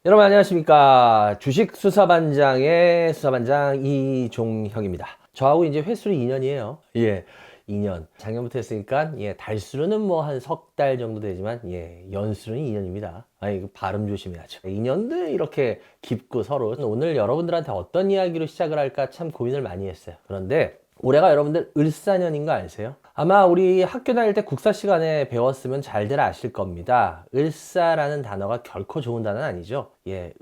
여러분 안녕하십니까. 주식 수사반장의 수사반장 이종혁입니다. 저하고 이제 횟수로 2년이에요. 예, 2년. 작년부터 했으니까, 달수로는 뭐 한 석 달 정도 되지만, 연수로는 2년입니다. 이거 발음 조심해야죠. 2년도 이렇게 깊고 서로. 오늘 여러분들한테 어떤 이야기로 시작을 할까 참 고민을 많이 했어요. 그런데 올해가 여러분들 을사년인 거 아세요? 아마 우리 학교 다닐 때 국사 시간에 배웠으면 잘들 아실 겁니다. 을사라는 단어가 결코 좋은 단어는 아니죠.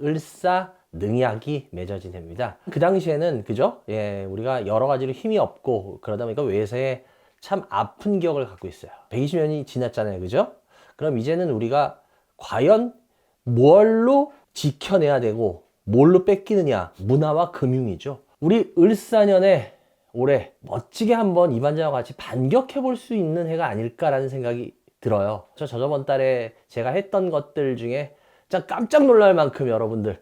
을사 능약이 맺어진 해입니다. 그 당시에는 그죠? 우리가 여러 가지로 힘이 없고 그러다 보니까 외세에 참 아픈 기억을 갖고 있어요. 120년이 지났잖아요. 그죠? 그럼 이제는 우리가 과연 뭘로 지켜내야 되고 뭘로 뺏기느냐? 문화와 금융이죠. 우리 을사년에 올해 멋지게 한번 이 반장과 같이 반격해 볼 수 있는 해가 아닐까라는 생각이 들어요. 저번 달에 제가 했던 것들 중에 진짜 깜짝 놀랄 만큼 여러분들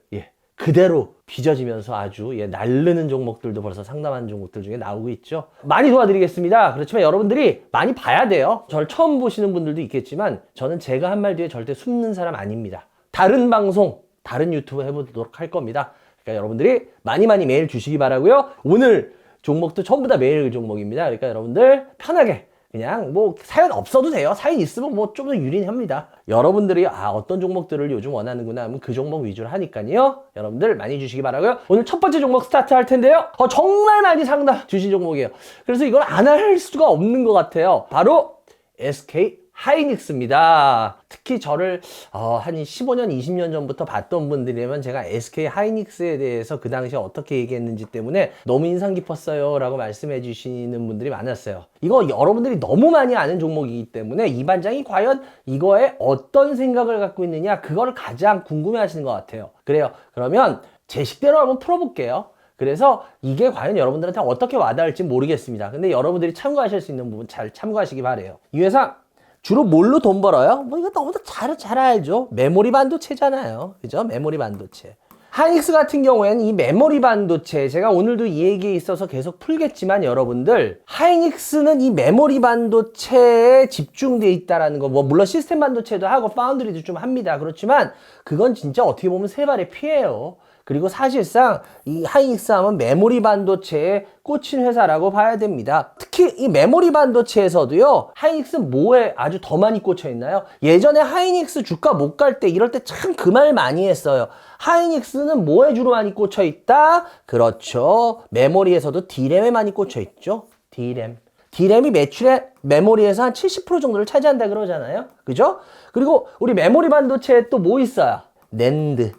그대로 빚어지면서 아주 날르는 종목들도 벌써 상당한 종목들 중에 나오고 있죠. 많이 도와드리겠습니다. 그렇지만 여러분들이 많이 봐야 돼요. 저를 처음 보시는 분들도 있겠지만 저는 제가 한 말 뒤에 절대 숨는 사람 아닙니다. 다른 방송, 다른 유튜브 해보도록 할 겁니다. 그러니까 여러분들이 많이 메일 주시기 바라고요. 오늘 종목도 전부 다 메일 종목입니다. 그러니까 여러분들 편하게 그냥 뭐 사연 없어도 돼요. 사연 있으면 뭐 좀 더 유리합니다. 여러분들이 어떤 종목들을 요즘 원하는구나 하면 그 종목 위주로 하니까요. 여러분들 많이 주시기 바라고요. 오늘 첫 번째 종목 스타트 할 텐데요. 정말 많이 상담 주신 종목이에요. 그래서 이걸 안 할 수가 없는 것 같아요. 바로 SK 하이닉스입니다. 특히 저를 한 15년, 20년 전부터 봤던 분들이면 제가 SK 하이닉스에 대해서 그 당시에 어떻게 얘기했는지 때문에 너무 인상 깊었어요 라고 말씀해 주시는 분들이 많았어요. 이거 여러분들이 너무 많이 아는 종목이기 때문에 이 반장이 과연 이거에 어떤 생각을 갖고 있느냐, 그거를 가장 궁금해 하시는 것 같아요. 그래요. 그러면 제 식대로 한번 풀어볼게요. 그래서 이게 과연 여러분들한테 어떻게 와닿을지 모르겠습니다. 근데 여러분들이 참고하실 수 있는 부분 잘 참고하시기 바래요. 이 회사 주로 뭘로 돈 벌어요? 뭐 이거 너무도 잘 알죠. 메모리 반도체잖아요. 그죠? 메모리 반도체. 하이닉스 같은 경우에는 이 메모리 반도체, 제가 오늘도 이 얘기에 있어서 계속 풀겠지만 여러분들, 하이닉스는 이 메모리 반도체에 집중돼 있다라는 거, 뭐 물론 시스템 반도체도 하고 파운드리도 좀 합니다. 그렇지만 그건 진짜 어떻게 보면 세 발의 피해예요. 그리고 사실상 이 하이닉스 하면 메모리 반도체에 꽂힌 회사라고 봐야 됩니다. 특히 이 메모리 반도체에서도요, 하이닉스 뭐에 아주 더 많이 꽂혀 있나요? 예전에 하이닉스 주가 못 갈 때 이럴 때 참 그 말 많이 했어요. 하이닉스는 뭐에 주로 많이 꽂혀 있다? 그렇죠. 메모리에서도 D램에 많이 꽂혀 있죠. D램. D램이 매출의 메모리에서 한 70% 정도를 차지한다 그러잖아요. 그죠? 그리고 우리 메모리 반도체에 또 뭐 있어요? 낸드.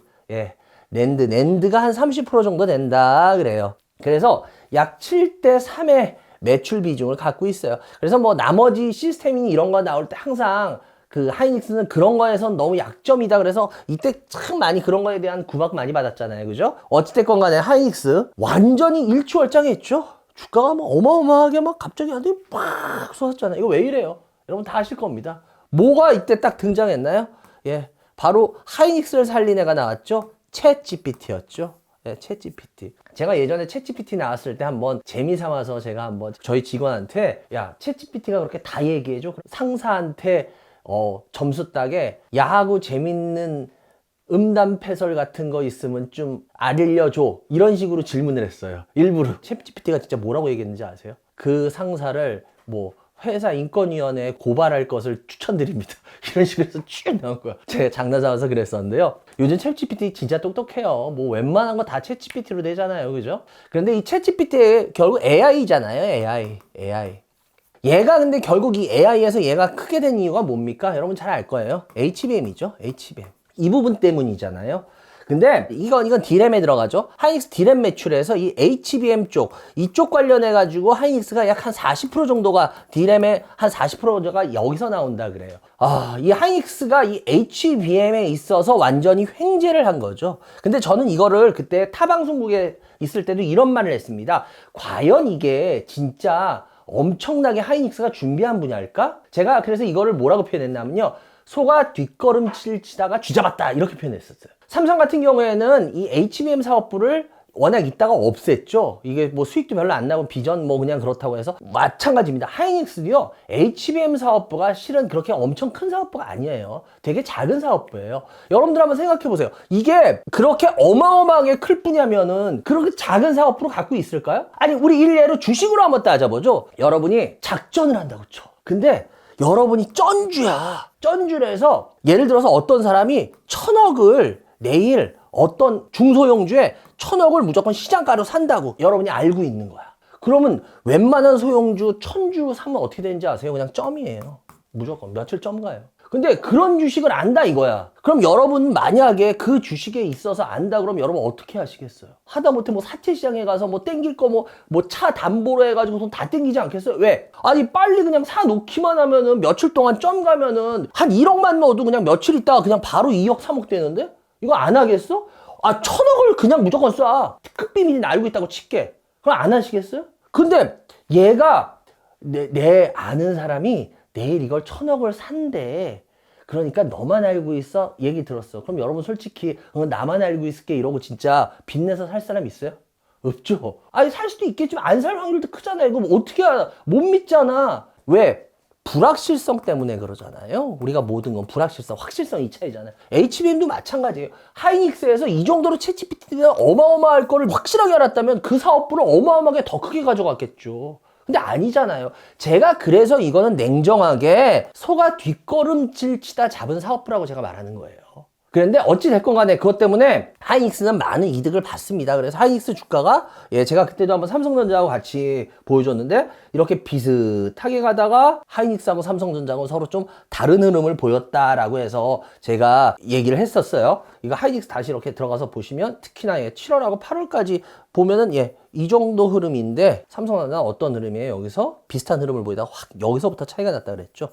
낸드가 한 30% 정도 된다 그래요. 그래서 약 7대 3의 매출 비중을 갖고 있어요. 그래서 뭐 나머지 시스템이니 이런 거 나올 때 항상 그 하이닉스는 그런 거에선 너무 약점이다. 그래서 이때 참 많이 그런 거에 대한 구박 많이 받았잖아요. 그죠? 어찌됐건 간에 하이닉스 완전히 일취월장했죠? 주가가 막 어마어마하게 막 갑자기 한테 팍 쏟았잖아요. 이거 왜 이래요? 여러분 다 아실 겁니다. 뭐가 이때 딱 등장했나요? 바로 하이닉스를 살린 애가 나왔죠? 챗 GPT였죠. 챗 GPT. 제가 예전에 챗 GPT 나왔을 때 한번 재미 삼아서 제가 한번 저희 직원한테 챗 GPT가 그렇게 다 얘기해줘. 상사한테 점수 따게 야하고 재밌는 음담 패설 같은 거 있으면 좀 알려줘. 이런 식으로 질문을 했어요. 일부러. 챗 GPT가 진짜 뭐라고 얘기했는지 아세요? 그 상사를 회사 인권위원회에 고발할 것을 추천드립니다. 이런 식으로 해서 쭉 나온 거야. 제가 장난삼아서 그랬었는데요. 요즘 챗GPT 진짜 똑똑해요. 뭐 웬만한 거 다 챗GPT로 되잖아요. 그죠? 그런데 이 챗GPT 결국 AI잖아요. AI. 얘가 근데 결국 이 AI에서 얘가 크게 된 이유가 뭡니까? 여러분 잘 알 거예요. HBM이죠. HBM. 이 부분 때문이잖아요. 근데 이건 D램에 들어가죠. 하이닉스 D램 매출에서 이 HBM 이쪽 관련해 가지고 하이닉스가 약 한 40% 정도가 D램의 한 40%가 여기서 나온다 그래요. 이 하이닉스가 이 HBM에 있어서 완전히 횡재를 한 거죠. 근데 저는 이거를 그때 타방송국에 있을 때도 이런 말을 했습니다. 과연 이게 진짜 엄청나게 하이닉스가 준비한 분야일까? 제가 그래서 이거를 뭐라고 표현했냐면요. 소가 뒷걸음질 치다가 쥐잡았다 이렇게 표현했었어요. 삼성 같은 경우에는 이 HBM 사업부를 워낙 있다가 없앴죠. 이게 뭐 수익도 별로 안 나고 비전 뭐 그냥 그렇다고 해서 마찬가지입니다. 하이닉스도요. HBM 사업부가 실은 그렇게 엄청 큰 사업부가 아니에요. 되게 작은 사업부예요. 여러분들 한번 생각해 보세요. 이게 그렇게 어마어마하게 클 뿐이면은 그렇게 작은 사업부로 갖고 있을까요? 아니 우리 일례로 주식으로 한번 따져보죠. 여러분이 작전을 한다고 쳐. 근데 여러분이 쩐주야. 쩐주래서 예를 들어서 어떤 사람이 1,000억을 내일 어떤 중소형주에 1,000억을 무조건 시장가로 산다고 여러분이 알고 있는 거야. 그러면 웬만한 소형주 1,000주 사면 어떻게 되는지 아세요? 그냥 점이에요. 무조건 며칠 점 가요. 근데 그런 주식을 안다 이거야. 그럼 여러분 만약에 그 주식에 있어서 안다 그러면 여러분 어떻게 하시겠어요? 하다못해 뭐 사채시장에 가서 뭐 땡길 거 뭐 차 담보로 해가지고 돈 다 땡기지 않겠어요? 왜? 아니 빨리 그냥 사놓기만 하면은 며칠 동안 점 가면은 한 1억만 넣어도 그냥 며칠 있다가 그냥 바로 2억 3억 되는데? 이거 안 하겠어? 아 1,000억을 그냥 무조건 쏴. 특급 비밀이 알고 있다고 칠게. 그럼 안 하시겠어요? 근데 얘가 내 아는 사람이 내일 이걸 1,000억을 산대. 그러니까 너만 알고 있어? 얘기 들었어. 그럼 여러분 솔직히 나만 알고 있을게 이러고 진짜 빚내서 살 사람 있어요? 없죠. 아니 살 수도 있겠지만 안 살 확률도 크잖아요. 이거 뭐 어떻게 알아? 못 믿잖아. 왜? 불확실성 때문에 그러잖아요. 우리가 모든 건 불확실성, 확실성 이 차이잖아요. HBM도 마찬가지예요. 하이닉스에서 이 정도로 챗GPT가 어마어마할 거를 확실하게 알았다면 그 사업부를 어마어마하게 더 크게 가져갔겠죠. 근데 아니잖아요. 제가 그래서 이거는 냉정하게 소가 뒷걸음질 치다 잡은 사업부라고 제가 말하는 거예요. 그런데 어찌 됐건 간에 그것 때문에 하이닉스는 많은 이득을 받습니다. 그래서 하이닉스 주가가 제가 그때도 한번 삼성전자하고 같이 보여줬는데 이렇게 비슷하게 가다가 하이닉스하고 삼성전자하고 서로 좀 다른 흐름을 보였다라고 해서 제가 얘기를 했었어요. 이거 하이닉스 다시 이렇게 들어가서 보시면 특히나 7월하고 8월까지 보면은 이 정도 흐름인데 삼성전자는 어떤 흐름이에요? 여기서 비슷한 흐름을 보이다가 확 여기서부터 차이가 났다 그랬죠.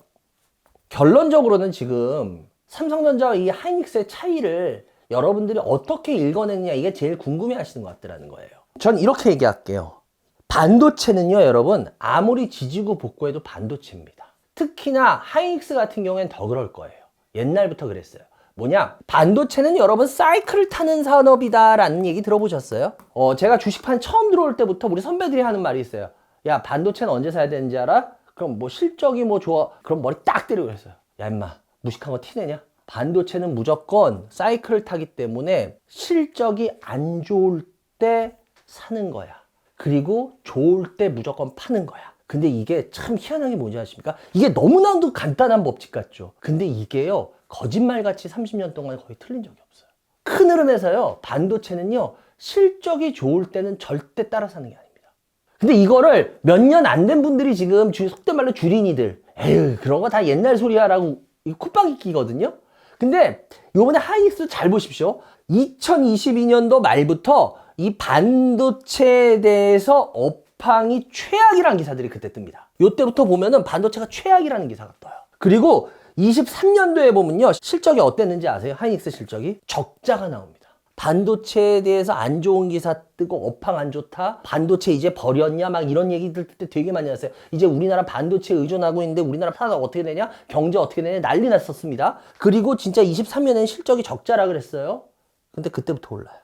결론적으로는 지금 삼성전자와 이 하이닉스의 차이를 여러분들이 어떻게 읽어냈냐 이게 제일 궁금해 하시는 것 같더라는 거예요. 전 이렇게 얘기할게요. 반도체는요 여러분 아무리 지지고 볶고해도 반도체입니다. 특히나 하이닉스 같은 경우에는 더 그럴 거예요. 옛날부터 그랬어요. 뭐냐? 반도체는 여러분 사이클을 타는 산업이다 라는 얘기 들어보셨어요? 제가 주식판 처음 들어올 때부터 우리 선배들이 하는 말이 있어요. 야 반도체는 언제 사야 되는지 알아? 그럼 뭐 실적이 뭐 좋아. 그럼 머리 딱 때리고 그랬어요. 야 임마 무식한 거 티내냐? 반도체는 무조건 사이클을 타기 때문에 실적이 안 좋을 때 사는 거야. 그리고 좋을 때 무조건 파는 거야. 근데 이게 참 희한한 게 뭔지 아십니까? 이게 너무나도 간단한 법칙 같죠? 근데 이게요, 거짓말같이 30년 동안 거의 틀린 적이 없어요. 큰 흐름에서요, 반도체는요, 실적이 좋을 때는 절대 따라 사는 게 아닙니다. 근데 이거를 몇 년 안 된 분들이 지금 속된 말로 주린이들, 에휴, 그런 거 다 옛날 소리야 라고 콧방귀 끼거든요? 근데 요번에 하이닉스 잘 보십시오. 2022년도 말부터 이 반도체에 대해서 업황이 최악이라는 기사들이 그때 뜹니다. 요때부터 보면은 반도체가 최악이라는 기사가 떠요. 그리고 23년도에 보면요. 실적이 어땠는지 아세요? 하이닉스 실적이? 적자가 나옵니다. 반도체에 대해서 안 좋은 기사 뜨고 업황 안 좋다? 반도체 이제 버렸냐? 막 이런 얘기들 때 되게 많이 하세요. 이제 우리나라 반도체 의존하고 있는데 우리나라 산업 어떻게 되냐? 경제 어떻게 되냐? 난리 났었습니다. 그리고 진짜 23년에는 실적이 적자라 그랬어요. 근데 그때부터 올라요.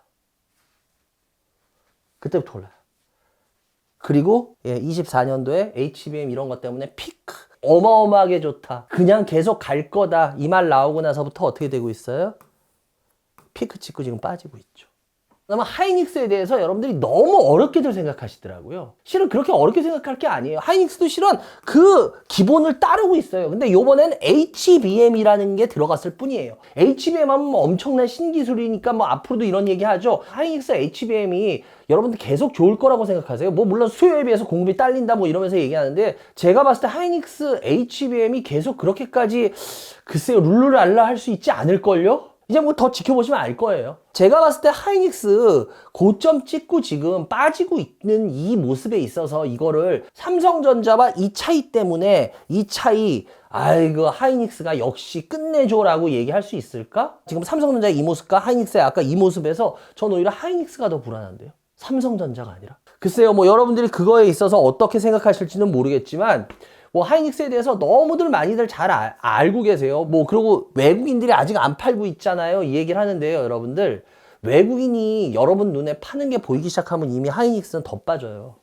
그때부터 올라요. 그리고 24년도에 HBM 이런 것 때문에 피크. 어마어마하게 좋다. 그냥 계속 갈 거다. 이 말 나오고 나서부터 어떻게 되고 있어요? 피크 찍고 지금 빠지고 있죠. 그러면 하이닉스에 대해서 여러분들이 너무 어렵게들 생각하시더라고요. 실은 그렇게 어렵게 생각할 게 아니에요. 하이닉스도 실은 그 기본을 따르고 있어요. 근데 요번엔 HBM이라는 게 들어갔을 뿐이에요. HBM 하면 뭐 엄청난 신기술이니까 뭐 앞으로도 이런 얘기 하죠. 하이닉스 HBM이 여러분들 계속 좋을 거라고 생각하세요? 뭐 물론 수요에 비해서 공급이 딸린다 뭐 이러면서 얘기하는데 제가 봤을 때 하이닉스 HBM이 계속 그렇게까지 글쎄요 룰루랄라 할 수 있지 않을걸요? 이제 뭐 더 지켜보시면 알 거예요. 제가 봤을 때 하이닉스 고점 찍고 지금 빠지고 있는 이 모습에 있어서 이거를 삼성전자와 이 차이 때문에 이 차이 아이고 하이닉스가 역시 끝내줘라고 얘기할 수 있을까? 지금 삼성전자의 이 모습과 하이닉스의 아까 이 모습에서 전 오히려 하이닉스가 더 불안한데요. 삼성전자가 아니라. 글쎄요 뭐 여러분들이 그거에 있어서 어떻게 생각하실지는 모르겠지만 뭐 하이닉스에 대해서 너무들 많이들 잘 알고 계세요. 뭐 그리고 외국인들이 아직 안 팔고 있잖아요. 이 얘기를 하는데요, 여러분들. 외국인이 여러분 눈에 파는 게 보이기 시작하면 이미 하이닉스는 더 빠져요.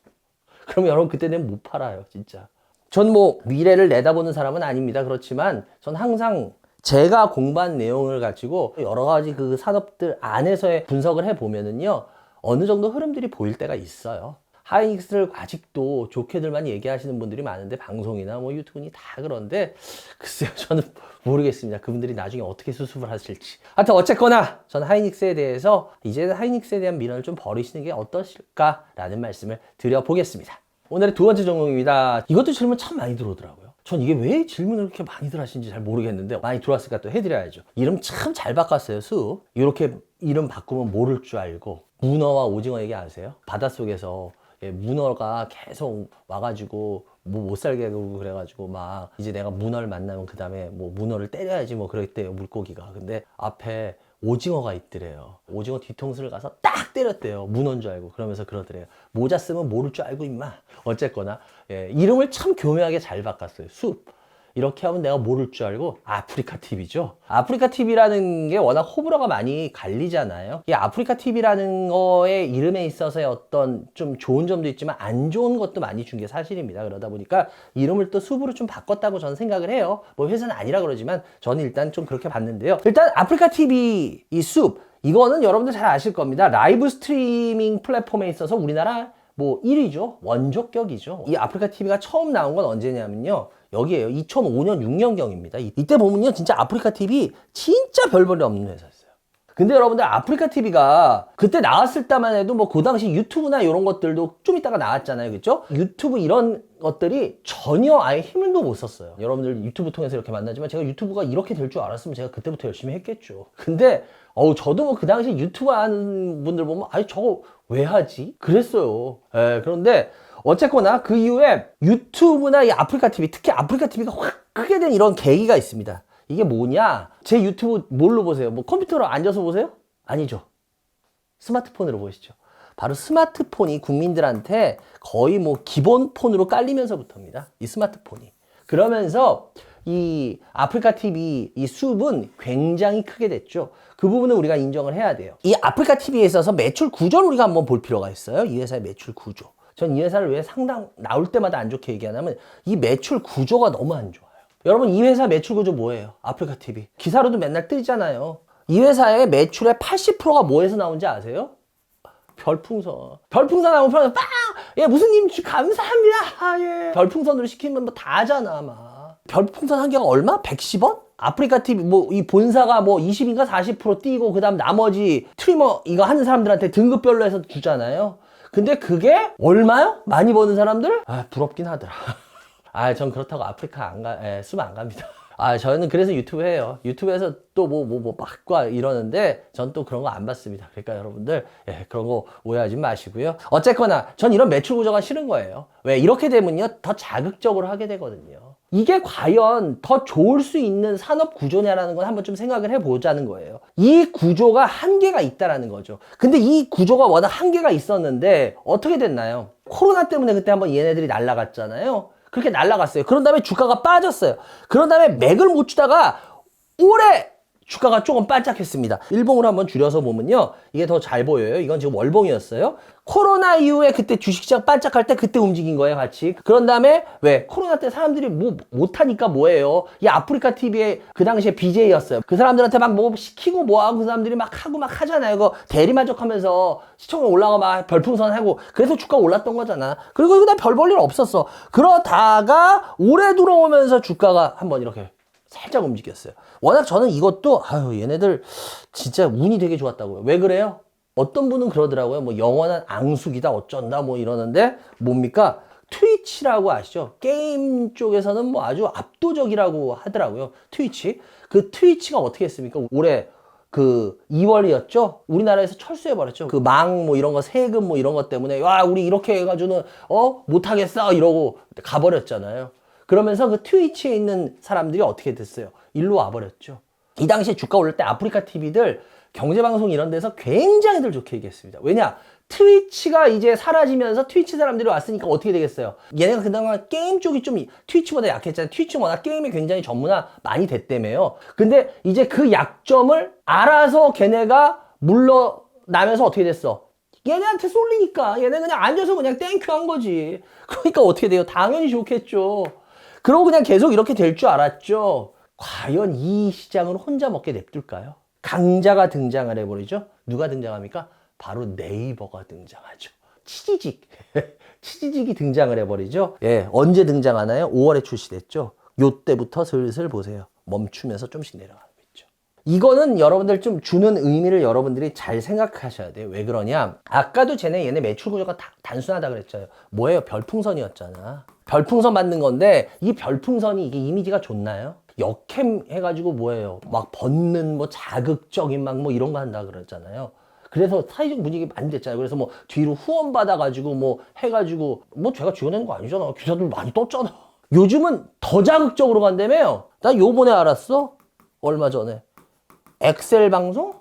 그럼 여러분 그때 되면 못 팔아요, 진짜. 전 뭐 미래를 내다보는 사람은 아닙니다. 그렇지만 전 항상 제가 공부한 내용을 가지고 여러 가지 그 산업들 안에서의 분석을 해보면은요, 어느 정도 흐름들이 보일 때가 있어요. 하이닉스를 아직도 좋게들만 얘기하시는 분들이 많은데, 방송이나 뭐 유튜브니 다 그런데, 글쎄요, 저는 모르겠습니다. 그분들이 나중에 어떻게 수습을 하실지. 하여튼 어쨌거나 저는 하이닉스에 대해서 이제는 하이닉스에 대한 미련을 좀 버리시는 게 어떠실까라는 말씀을 드려보겠습니다. 오늘의 두 번째 종목입니다. 이것도 질문 참 많이 들어오더라고요. 전 이게 왜 질문을 그렇게 많이들 하시는지 잘 모르겠는데, 많이 들어왔으니까 또 해드려야죠. 이름 참 잘 바꿨어요, 수. 이렇게 이름 바꾸면 모를 줄 알고. 문어와 오징어 얘기 아세요? 바닷속에서 문어가 계속 와가지고 뭐 못 살게 하고 그래가지고 막 이제 내가 문어를 만나면 그 다음에 뭐 문어를 때려야지 뭐 그랬대요, 물고기가. 근데 앞에 오징어가 있더래요. 오징어 뒤통수를 가서 딱 때렸대요. 문어인 줄 알고. 그러면서 그러더래요. 모자 쓰면 모를 줄 알고 임마. 어쨌거나 이름을 참 교묘하게 잘 바꿨어요. 숲. 이렇게 하면 내가 모를 줄 알고 아프리카 TV죠. 아프리카 TV라는 게 워낙 호불호가 많이 갈리잖아요. 이 아프리카 TV라는 거의 이름에 있어서의 어떤 좀 좋은 점도 있지만 안 좋은 것도 많이 준 게 사실입니다. 그러다 보니까 이름을 또 숲으로 좀 바꿨다고 저는 생각을 해요. 뭐 회사는 아니라 그러지만 저는 일단 좀 그렇게 봤는데요. 일단 아프리카 TV 이 숲, 이거는 여러분들 잘 아실 겁니다. 라이브 스트리밍 플랫폼에 있어서 우리나라 뭐 1위죠. 원조격이죠. 이 아프리카 TV가 처음 나온 건 언제냐면요, 여기에요. 2005년 6년경입니다. 이때 보면요, 진짜 아프리카 TV 진짜 별볼이 없는 회사였어요. 근데 여러분들 아프리카 TV가 그때 나왔을 때만 해도 뭐 그 당시 유튜브나 이런 것들도 좀 이따가 나왔잖아요, 그렇죠? 유튜브 이런 것들이 전혀 아예 힘도 못 썼어요. 여러분들 유튜브 통해서 이렇게 만나지만 제가 유튜브가 이렇게 될 줄 알았으면 제가 그때부터 열심히 했겠죠. 근데 저도 뭐 그 당시 유튜브 하는 분들 보면 아니 저거 왜 하지? 그랬어요. 그런데 어쨌거나 그 이후에 유튜브나 이 아프리카 TV, 특히 아프리카 TV가 확 크게 된 이런 계기가 있습니다. 이게 뭐냐? 제 유튜브 뭘로 보세요? 뭐 컴퓨터로 앉아서 보세요? 아니죠. 스마트폰으로 보시죠. 바로 스마트폰이 국민들한테 거의 뭐 기본 폰으로 깔리면서부터입니다. 이 스마트폰이. 그러면서 이 아프리카 TV 이 숲은 굉장히 크게 됐죠. 그 부분은 우리가 인정을 해야 돼요. 이 아프리카 TV에 있어서 매출 구조를 우리가 한번 볼 필요가 있어요. 이 회사의 매출 구조. 전 이 회사를 왜 상당 나올 때마다 안 좋게 얘기하냐면 이 매출 구조가 너무 안 좋아요. 여러분, 이 회사 매출 구조 뭐예요? 아프리카 TV. 기사로도 맨날 뜨잖아요. 이 회사의 매출의 80%가 뭐에서 나온지 아세요? 별풍선. 별풍선 나오면 빵! 예, 무슨 님 감사합니다. 아, 예. 별풍선으로 시키면 뭐 다 하잖아, 막. 별풍선 한 개가 얼마? 110원? 아프리카 TV 뭐 이 본사가 뭐 20인가 40% 띄고 그다음 나머지 트리머 이거 하는 사람들한테 등급별로 해서 주잖아요. 근데 그게 얼마요? 많이 버는 사람들? 아, 부럽긴 하더라. 아, 전 그렇다고 아프리카 숲 안 갑니다. 아, 저는 그래서 유튜브 해요. 유튜브에서 또 뭐 막과 이러는데 전 또 그런 거 안 봤습니다. 그러니까 여러분들 그런 거 오해하지 마시고요. 어쨌거나 전 이런 매출 구조가 싫은 거예요. 왜? 이렇게 되면요 더 자극적으로 하게 되거든요. 이게 과연 더 좋을 수 있는 산업 구조냐라는 건 한번 좀 생각을 해보자는 거예요. 이 구조가 한계가 있다라는 거죠. 근데 이 구조가 워낙 한계가 있었는데 어떻게 됐나요? 코로나 때문에 그때 한번 얘네들이 날아갔잖아요. 그렇게 날아갔어요. 그런 다음에 주가가 빠졌어요. 그런 다음에 맥을 못 추다가 올해 주가가 조금 반짝했습니다. 일봉으로 한번 줄여서 보면요, 이게 더 잘 보여요. 이건 지금 월봉이었어요. 코로나 이후에 그때 주식시장 반짝할 때 그때 움직인 거예요, 같이. 그런 다음에 왜? 코로나 때 사람들이 뭐 못하니까 뭐예요? 이 아프리카 TV의 그 당시에 BJ였어요. 그 사람들한테 막 뭐 시키고 뭐하고 그 사람들이 막 하고 막 하잖아요. 그거 대리만족하면서 시청률 올라가 막 별풍선 하고 그래서 주가가 올랐던 거잖아. 그리고 그다음 별 볼 일 없었어. 그러다가 올해 들어오면서 주가가 한번 이렇게 살짝 움직였어요. 워낙 저는 이것도 얘네들 진짜 운이 되게 좋았다고요. 왜 그래요? 어떤 분은 그러더라고요. 뭐 영원한 앙숙이다 어쩐다 뭐 이러는데 뭡니까? 트위치라고 아시죠? 게임 쪽에서는 뭐 아주 압도적이라고 하더라고요. 트위치. 그 트위치가 어떻게 했습니까? 올해 그 2월이었죠? 우리나라에서 철수해버렸죠. 그 망 뭐 이런 거 세금 뭐 이런 것 때문에 와 우리 이렇게 해가지고는 못하겠어 이러고 가버렸잖아요. 그러면서 그 트위치에 있는 사람들이 어떻게 됐어요? 일로 와버렸죠. 이 당시에 주가 올릴 때 아프리카 TV들 경제방송 이런 데서 굉장히들 좋게 얘기했습니다. 왜냐? 트위치가 이제 사라지면서 트위치 사람들이 왔으니까 어떻게 되겠어요? 얘네가 그동안 게임 쪽이 좀 트위치보다 약했잖아요. 트위치는 워낙 게임이 굉장히 전문화 많이 됐다며요. 근데 이제 그 약점을 알아서 걔네가 나면서 어떻게 됐어? 얘네한테 쏠리니까 얘네 그냥 앉아서 그냥 땡큐 한 거지. 그러니까 어떻게 돼요? 당연히 좋겠죠. 그러고 그냥 계속 이렇게 될 줄 알았죠. 과연 이 시장을 혼자 먹게 냅둘까요? 강자가 등장을 해버리죠. 누가 등장합니까? 바로 네이버가 등장하죠. 치지직. 치지직이 등장을 해버리죠. 예, 언제 등장하나요? 5월에 출시됐죠. 요때부터 슬슬 보세요. 멈추면서 좀씩 내려가고 있죠. 이거는 여러분들 좀 주는 의미를 여러분들이 잘 생각하셔야 돼요. 왜 그러냐? 아까도 얘네 매출 구조가 단순하다 그랬잖아요. 뭐예요? 별풍선이었잖아. 별풍선 받는 건데 이 별풍선이 이게 이미지가 좋나요? 역캠 해가지고 뭐예요? 막 벗는 뭐 자극적인 막 뭐 이런 거 한다 그랬잖아요. 그래서 사회적 분위기 많이 됐잖아요. 그래서 뭐 뒤로 후원 받아가지고 뭐 해가지고 뭐 제가 지어낸 거 아니잖아. 기사들 많이 떴잖아. 요즘은 더 자극적으로 간다며요. 나 요번에 알았어. 얼마 전에 엑셀 방송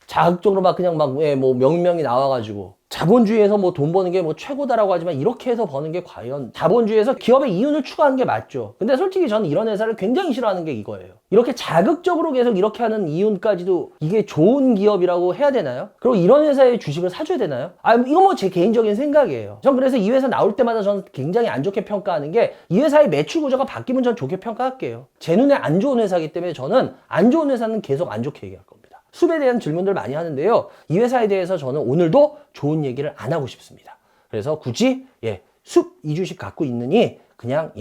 자극적으로 막 그냥 막 뭐 명명이 나와가지고 자본주의에서 뭐 돈 버는 게 뭐 최고다라고 하지만 이렇게 해서 버는 게 과연 자본주의에서 기업의 이윤을 추구하는 게 맞죠. 근데 솔직히 저는 이런 회사를 굉장히 싫어하는 게 이거예요. 이렇게 자극적으로 계속 이렇게 하는 이윤까지도 이게 좋은 기업이라고 해야 되나요? 그리고 이런 회사의 주식을 사줘야 되나요? 아, 이건 뭐 제 개인적인 생각이에요. 전 그래서 이 회사 나올 때마다 저는 굉장히 안 좋게 평가하는 게 이 회사의 매출 구조가 바뀌면 전 좋게 평가할게요. 제 눈에 안 좋은 회사이기 때문에 저는 안 좋은 회사는 계속 안 좋게 얘기할 겁니다. 숲에 대한 질문들 많이 하는데요. 이 회사에 대해서 저는 오늘도 좋은 얘기를 안 하고 싶습니다. 그래서 굳이 숲 이 주식 갖고 있느니 그냥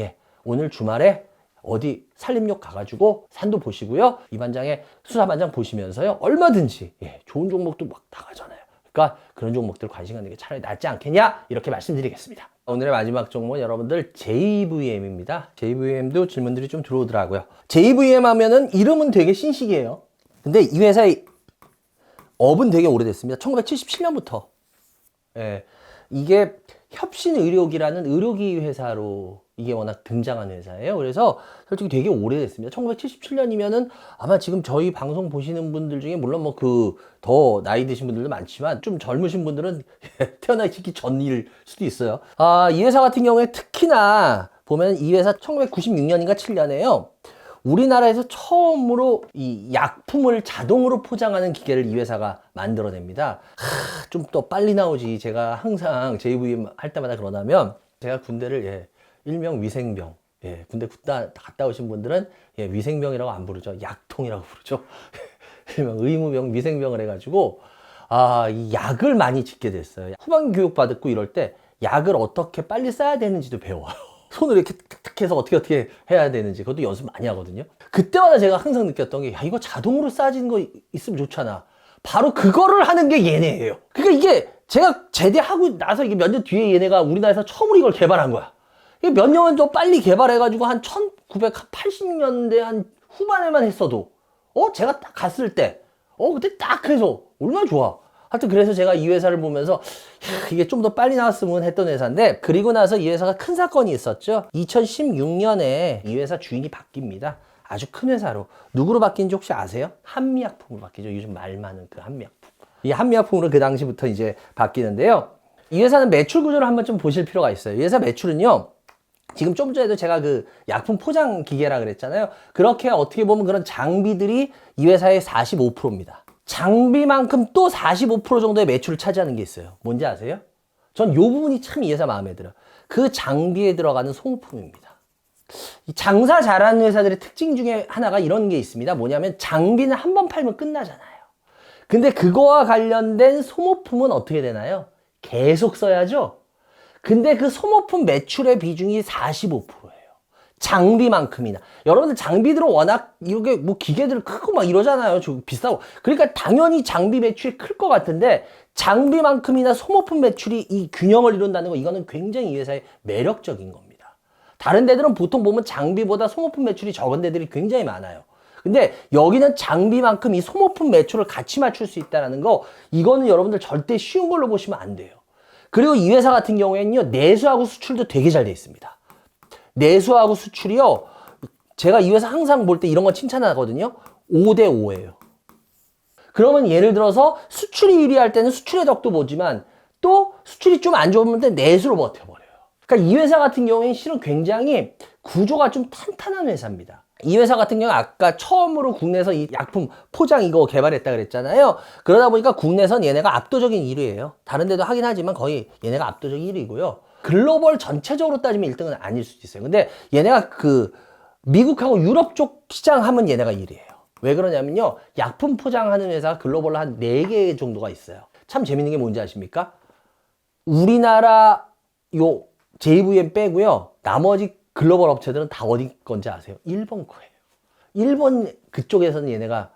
오늘 주말에 어디 산림욕 가가지고 산도 보시고요. 이 반장의 수사반장 보시면서요. 얼마든지 좋은 종목도 막 나가잖아요. 그러니까 그런 종목들 관심 갖는 게 차라리 낫지 않겠냐? 이렇게 말씀드리겠습니다. 오늘의 마지막 종목은 여러분들 JVM입니다. JVM도 질문들이 좀 들어오더라고요. JVM 하면은 이름은 되게 신식이에요. 근데 이 회사의 업은 되게 오래됐습니다. 1977년부터. 이게 협신의료기라는 의료기 회사로 이게 워낙 등장한 회사예요. 그래서 솔직히 되게 오래됐습니다. 1977년이면은 아마 지금 저희 방송 보시는 분들 중에 물론 뭐 더 나이 드신 분들도 많지만 좀 젊으신 분들은 태어나기 전일 수도 있어요. 이 회사 같은 경우에 특히나 보면 이 회사 1996년인가 7년에요. 우리나라에서 처음으로 이 약품을 자동으로 포장하는 기계를 이 회사가 만들어냅니다. 좀 더 빨리 나오지. 제가 항상 JVM 할 때마다 그러다면 제가 군대를 일명 위생병. 군대 갔다 오신 분들은 위생병이라고 안 부르죠. 약통이라고 부르죠. 일명 의무병, 위생병을 해가지고 이 약을 많이 짓게 됐어요. 후반 교육 받고 이럴 때 약을 어떻게 빨리 써야 되는지도 배워요. 손을 이렇게 탁탁 해서 어떻게 해야 되는지 그것도 연습 많이 하거든요. 그때마다 제가 항상 느꼈던 게 이거 자동으로 싸지는 거 있으면 좋잖아. 바로 그거를 하는 게 얘네예요. 그러니까 이게 제가 제대하고 나서 이게 몇 년 뒤에 얘네가 우리나라에서 처음으로 이걸 개발한 거야. 이게 몇 년 더 빨리 개발해가지고 한 1980년대 한 후반에만 했어도 제가 딱 갔을 때 그때 딱 해서 얼마나 좋아. 하여튼 그래서 제가 이 회사를 보면서 이게 좀 더 빨리 나왔으면 했던 회사인데 그리고 나서 이 회사가 큰 사건이 있었죠. 2016년에 이 회사 주인이 바뀝니다. 아주 큰 회사로. 누구로 바뀐지 혹시 아세요? 한미약품으로 바뀌죠. 요즘 말 많은 그 한미약품. 이 한미약품으로 그 당시부터 이제 바뀌는데요. 이 회사는 매출 구조를 한번 좀 보실 필요가 있어요. 이 회사 매출은요. 지금 좀 전에도 제가 그 약품 포장 기계라 그랬잖아요. 그렇게 어떻게 보면 그런 장비들이 이 회사의 45%입니다. 장비만큼 또 45% 정도의 매출을 차지하는 게 있어요. 뭔지 아세요? 전 이 부분이 참 이 회사 마음에 들어요. 그 장비에 들어가는 소모품입니다. 이 장사 잘하는 회사들의 특징 중에 하나가 이런 게 있습니다. 뭐냐면 장비는 한 번 팔면 끝나잖아요. 근데 그거와 관련된 소모품은 어떻게 되나요? 계속 써야죠. 근데 그 소모품 매출의 비중이 45%예요. 장비만큼이나. 여러분들 장비들은 워낙 이렇게 뭐 기계들 크고 막 이러잖아요. 비싸고. 그러니까 당연히 장비 매출이 클 것 같은데 장비만큼이나 소모품 매출이 이 균형을 이룬다는 거 이거는 굉장히 이 회사의 매력적인 겁니다. 다른 데들은 보통 보면 장비보다 소모품 매출이 적은 데들이 굉장히 많아요. 근데 여기는 장비만큼 이 소모품 매출을 같이 맞출 수 있다는 거 이거는 여러분들 절대 쉬운 걸로 보시면 안 돼요. 그리고 이 회사 같은 경우에는요. 내수하고 수출도 되게 잘 돼 있습니다. 내수하고 수출이요. 제가 이 회사 항상 볼 때 이런 거 칭찬하거든요. 5대 5예요. 그러면 예를 들어서 수출이 유리할 때는 수출의 덕도 보지만 또 수출이 좀 안 좋으면 내수로 버텨버려요. 그러니까 이 회사 같은 경우에는 실은 굉장히 구조가 좀 탄탄한 회사입니다. 이 회사 같은 경우 아까 처음으로 국내에서 이 약품 포장 이거 개발했다 그랬잖아요. 그러다 보니까 국내선 얘네가 압도적인 1위예요. 다른 데도 하긴 하지만 거의 얘네가 압도적인 1위고요. 글로벌 전체적으로 따지면 1등은 아닐 수도 있어요. 근데 얘네가 그 미국하고 유럽 쪽 시장 하면 얘네가 1위예요. 왜 그러냐면요. 약품 포장하는 회사가 글로벌로 한 4개 정도가 있어요. 참 재밌는 게 뭔지 아십니까? 우리나라 요 JVM 빼고요. 나머지 글로벌 업체들은 다 어디 건지 아세요? 일본 거예요. 일본 그쪽에서는 얘네가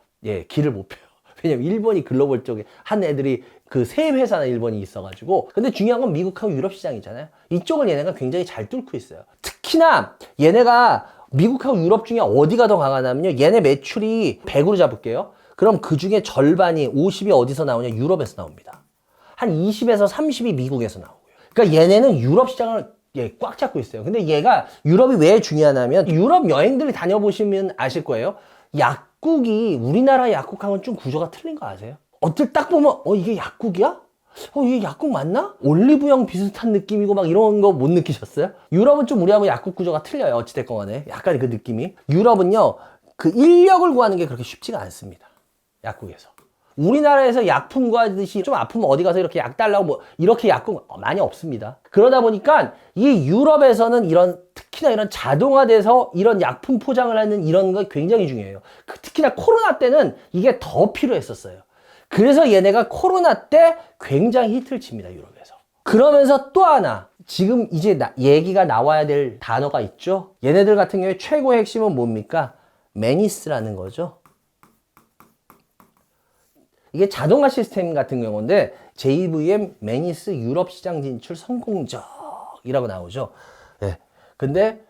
길을 못 펴요. 왜냐면 일본이 글로벌 쪽에 한 애들이 그 세 회사나 일본이 있어가지고. 근데 중요한 건 미국하고 유럽 시장이잖아요. 이쪽을 얘네가 굉장히 잘 뚫고 있어요. 특히나 얘네가 미국하고 유럽 중에 어디가 더 강하냐면요. 얘네 매출이 100으로 잡을게요. 그럼 그 중에 절반이 50이 어디서 나오냐? 유럽에서 나옵니다. 한 20에서 30이 미국에서 나오고요. 그러니까 얘네는 유럽 시장을 꽉 잡고 있어요. 근데 얘가 유럽이 왜 중요하냐면 유럽 여행들 다녀보시면 아실 거예요. 약국이 우리나라 약국하고는 좀 구조가 틀린 거 아세요? 어쩔 딱 보면 이게 약국이야? 이게 약국 맞나? 올리브영 비슷한 느낌이고 막 이런 거 못 느끼셨어요? 유럽은 좀 우리하고 약국 구조가 틀려요. 어찌됐건 간에. 약간 그 느낌이. 유럽은요. 그 인력을 구하는 게 그렇게 쉽지가 않습니다. 약국에서. 우리나라에서 약품 구하듯이 좀 아프면 어디 가서 이렇게 약 달라고 뭐 이렇게 약국 많이 없습니다. 그러다 보니까 이 유럽에서는 이런 특히나 이런 자동화돼서 이런 약품 포장을 하는 이런 거 굉장히 중요해요. 특히나 코로나 때는 이게 더 필요했었어요. 그래서 얘네가 코로나 때 굉장히 히트를 칩니다. 유럽에서. 그러면서 또 하나 지금 이제 얘기가 나와야 될 단어가 있죠. 얘네들 같은 경우에 최고의 핵심은 뭡니까? 매니스라는 거죠. 이게 자동화 시스템 같은 경우인데 JVM 매니스 유럽 시장 진출 성공적이라고 나오죠. 네. 근데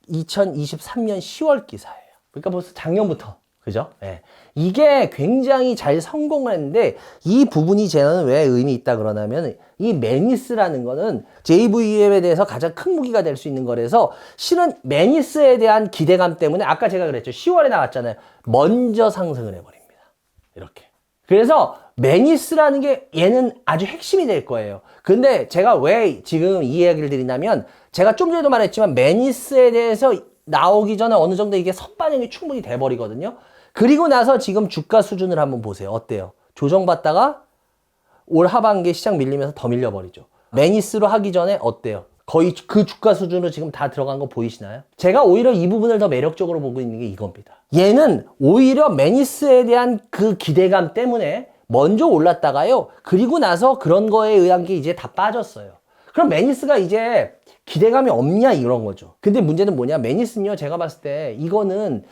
2023년 10월 기사예요. 그러니까 벌써 작년부터. 그죠? 네. 이게 굉장히 잘 성공을 했는데 이 부분이 저는 왜 의미 있다 그러냐면 이 매니스라는 거는 JVM에 대해서 가장 큰 무기가 될 수 있는 거라서 실은 매니스에 대한 기대감 때문에 아까 제가 그랬죠. 10월에 나왔잖아요. 먼저 상승을 해버립니다. 이렇게. 그래서 매니스라는 게 얘는 아주 핵심이 될 거예요. 근데 제가 왜 지금 이 이야기를 드리냐면 제가 좀 전에도 말했지만 매니스에 대해서 나오기 전에 어느 정도 이게 선반영이 충분히 돼버리거든요. 그리고 나서 지금 주가 수준을 한번 보세요. 어때요? 조정받다가 올 하반기에 시장 밀리면서 더 밀려버리죠. 매니스로 하기 전에 어때요? 거의 그 주가 수준으로 지금 다 들어간 거 보이시나요? 제가 오히려 이 부분을 더 매력적으로 보고 있는 게 이겁니다. 얘는 오히려 매니스에 대한 그 기대감 때문에 먼저 올랐다가요. 그리고 나서 그런 거에 의한 게 이제 다 빠졌어요. 그럼 매니스가 이제 기대감이 없냐 이런 거죠. 근데 문제는 뭐냐? 매니스는요. 제가 봤을 때 이거는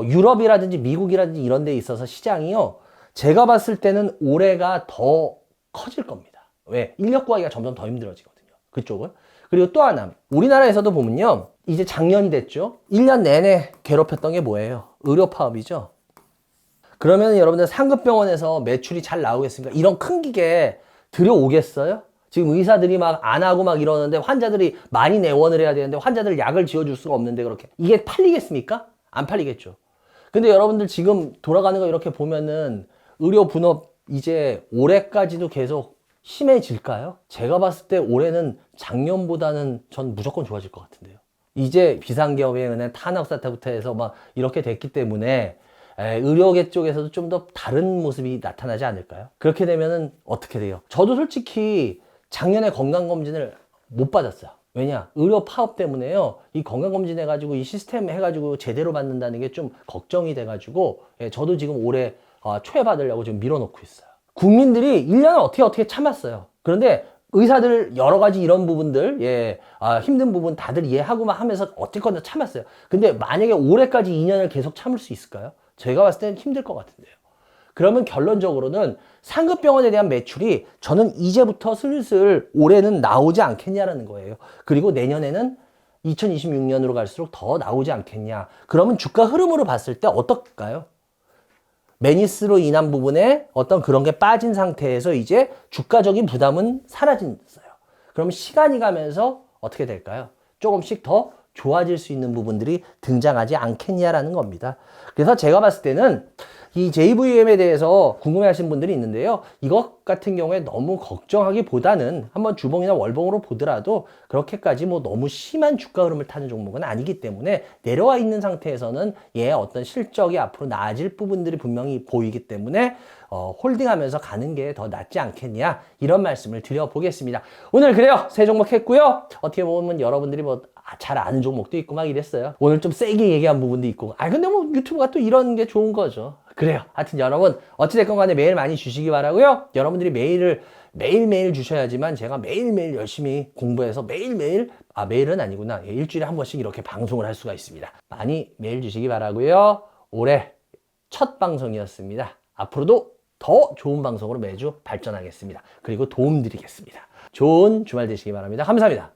유럽이라든지 미국이라든지 이런 데 있어서 시장이요. 제가 봤을 때는 올해가 더 커질 겁니다. 왜? 인력 구하기가 점점 더 힘들어지거든요. 그쪽은. 그리고 또 하나. 우리나라에서도 보면요. 이제 작년이 됐죠. 1년 내내 괴롭혔던 게 뭐예요? 의료 파업이죠. 그러면 여러분들 상급병원에서 매출이 잘 나오겠습니까? 이런 큰 기계 들여오겠어요? 지금 의사들이 막 안 하고 막 이러는데 환자들이 많이 내원을 해야 되는데 환자들 약을 지어줄 수가 없는데 그렇게. 이게 팔리겠습니까? 안 팔리겠죠. 근데 여러분들 지금 돌아가는 거 이렇게 보면은 의료 분업 이제 올해까지도 계속 심해질까요? 제가 봤을 때 올해는 작년보다는 전 무조건 좋아질 것 같은데요. 이제 비상계엄에 의한 탄압 사태부터 해서 막 이렇게 됐기 때문에 의료계 쪽에서도 좀 더 다른 모습이 나타나지 않을까요? 그렇게 되면은 어떻게 돼요? 저도 솔직히 작년에 건강검진을 못 받았어요. 왜냐? 의료 파업 때문에요. 이 건강검진 해가지고 이 시스템 해가지고 제대로 받는다는 게 좀 걱정이 돼가지고 저도 지금 올해 초에 받으려고 지금 밀어놓고 있어요. 국민들이 1년을 어떻게 참았어요. 그런데 의사들 여러 가지 이런 부분들 힘든 부분 다들 이해하고 막 하면서 어쨌거나 참았어요. 근데 만약에 올해까지 2년을 계속 참을 수 있을까요? 제가 봤을 때는 힘들 것 같은데요. 그러면 결론적으로는 상급병원에 대한 매출이 저는 이제부터 슬슬 올해는 나오지 않겠냐라는 거예요. 그리고 내년에는 2026년으로 갈수록 더 나오지 않겠냐. 그러면 주가 흐름으로 봤을 때 어떨까요? 매니스로 인한 부분에 어떤 그런 게 빠진 상태에서 이제 주가적인 부담은 사라졌어요. 그럼 시간이 가면서 어떻게 될까요? 조금씩 더 좋아질 수 있는 부분들이 등장하지 않겠냐라는 겁니다. 그래서 제가 봤을 때는 이 JVM에 대해서 궁금해하시는 분들이 있는데요. 이것 같은 경우에 너무 걱정하기보다는 한번 주봉이나 월봉으로 보더라도 그렇게까지 뭐 너무 심한 주가 흐름을 타는 종목은 아니기 때문에 내려와 있는 상태에서는 어떤 실적이 앞으로 나아질 부분들이 분명히 보이기 때문에 홀딩하면서 가는 게 더 낫지 않겠냐 이런 말씀을 드려보겠습니다. 오늘 그래요. 세 종목 했고요. 어떻게 보면 여러분들이 뭐 잘 아는 종목도 있고 막 이랬어요. 오늘 좀 세게 얘기한 부분도 있고. 근데 뭐 유튜브가 또 이런 게 좋은 거죠. 그래요. 하여튼 여러분 어찌됐건 간에 메일 많이 주시기 바라고요. 여러분들이 메일을 매일매일 주셔야지만 제가 매일매일 열심히 공부해서 매일매일 매일은 아니구나. 일주일에 한 번씩 이렇게 방송을 할 수가 있습니다. 많이 메일 주시기 바라고요. 올해 첫 방송이었습니다. 앞으로도 더 좋은 방송으로 매주 발전하겠습니다. 그리고 도움 드리겠습니다. 좋은 주말 되시기 바랍니다. 감사합니다.